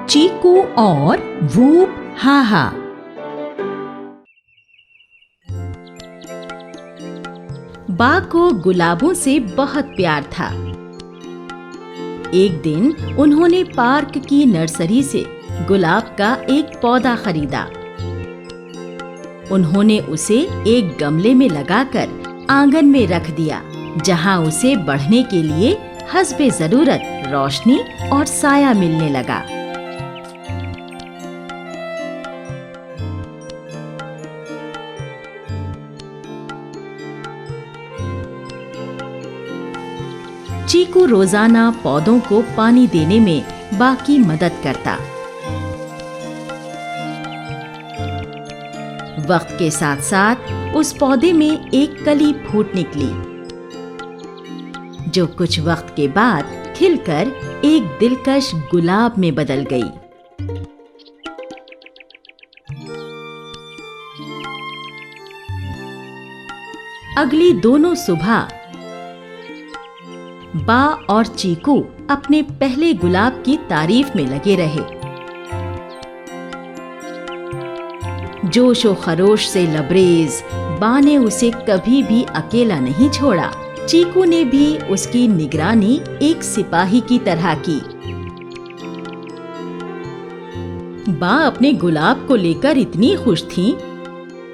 चीकू और वूप हाहा। बा को गुलाबों से बहुत प्यार था। एक दिन उन्होंने पार्क की नर्सरी से गुलाब का एक पौधा खरीदा। उन्होंने उसे एक गमले में लगाकर आंगन में रख दिया, जहां उसे बढ़ने के लिए हस्बे जरूरत रोशनी और साया मिलने लगा। चीकू रोजाना पौधों को पानी देने में बा की मदद करता। वक्त के साथ साथ उस पौधे में एक कली फूट निकली, जो कुछ वक्त के बाद खिलकर एक दिलकश गुलाब में बदल गई। अगली दोनों सुबह बा और चीकू अपने पहले गुलाब की तारीफ में लगे रहे। जोश और खरोश से लबरेज बा ने उसे कभी भी अकेला नहीं छोड़ा। चीकू ने भी उसकी निगरानी एक सिपाही की तरह की। बा अपने गुलाब को लेकर इतनी खुश थी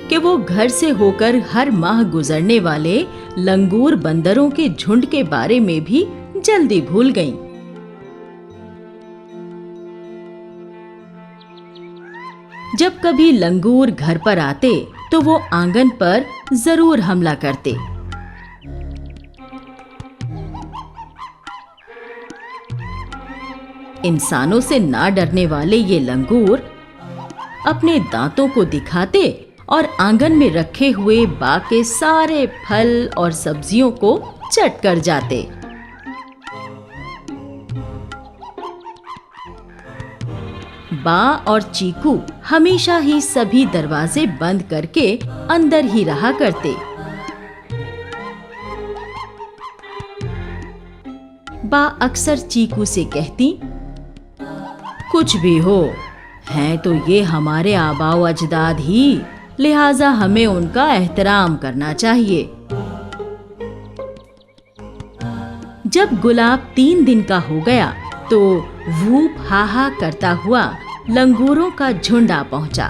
कि वो घर से होकर हर माह गुजरने वाले लंगूर बंदरों के झुंड के बारे में भी जल्दी भूल गईं। जब कभी लंगूर घर पर आते तो वो आंगन पर जरूर हमला करते। इंसानों से ना डरने वाले ये लंगूर अपने दांतों को दिखाते और आंगन में रखे हुए बा के सारे फल और सब्जियों को चट कर जाते। बा और चीकू हमेशा ही सभी दरवाजे बंद करके अंदर ही रहा करते। बा अक्सर चीकू से कहती, कुछ भी हो, हैं तो ये हमारे आबाओ अजदाद ही, लिहाजा हमें उनका एहतराम करना चाहिए। जब गुलाब 3 दिन का हो गया तो वूप हाहा करता हुआ लंगूरों का झुंड आ पहुंचा।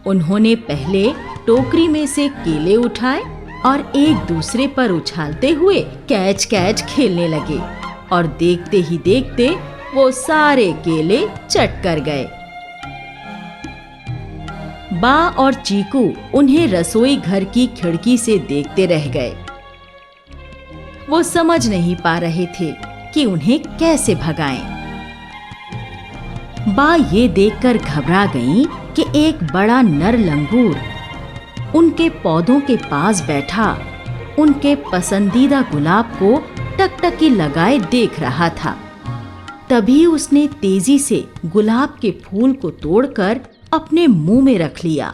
उन्होंने पहले टोकरी में से केले उठाए और एक दूसरे पर उछालते हुए कैच कैच खेलने लगे और देखते ही देखते वो सारे केले चट कर गए। बा और चीकू उन्हें रसोई घर की खिड़की से देखते रह गए। वो समझ नहीं पा रहे थे कि उन्हें कैसे भगाएं। बा ये देखकर घबरा गईं कि एक बड़ा नर लंगूर उनके पौधों के पास बैठा उनके पसंदीदा गुलाब को टकटकी लगाए देख रहा था। तभी उसने तेजी से गुलाब के फूल को तोड़कर अपने मुंह में रख लिया।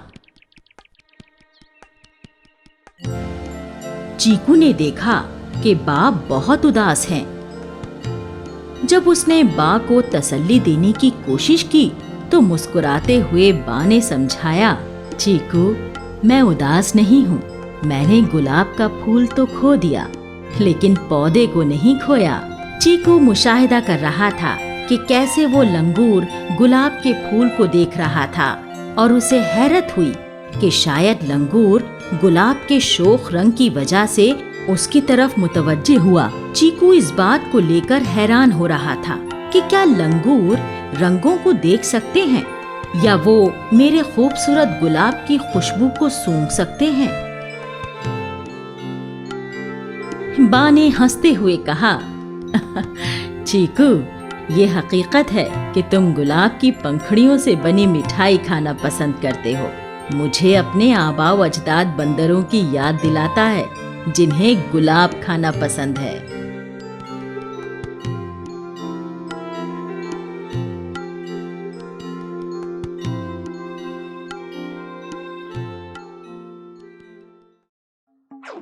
चीकू ने देखा कि बा बहुत उदास हैं। जब उसने बा को तसल्ली देने की कोशिश की तो मुस्कुराते हुए बा ने समझाया, चीकू, मैं उदास नहीं हूँ। मैंने गुलाब का फूल तो खो दिया, लेकिन पौधे को नहीं खोया। चीकू मुशाहिदा कर रहा था कि कैसे वो लंगूर गुलाब के फूल को देख रहा था और उसे हैरत हुई कि शायद लंगूर गुलाब के शोख रंग की वजह से उसकी तरफ मुतवज्जे हुआ। चीकू इस बात को लेकर हैरान हो रहा था कि क्या लंगूर रंगों को देख सकते हैं या वो मेरे खूबसूरत गुलाब की खुशबू को सूंघ सकते हैं। बा ने हंसते हुए कहा, चीकू, ये हकीकत है कि तुम गुलाब की पंखुड़ियों से बनी मिठाई खाना पसंद करते हो। मुझे अपने आबाओ अजदाद बंदरों की याद दिलाता है, जिन्हें गुलाब खाना पसंद है।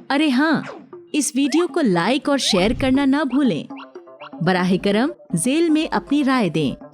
अरे हाँ, इस वीडियो को लाइक और शेयर करना ना भूलें। बराहे करम जेल में अपनी राय दें।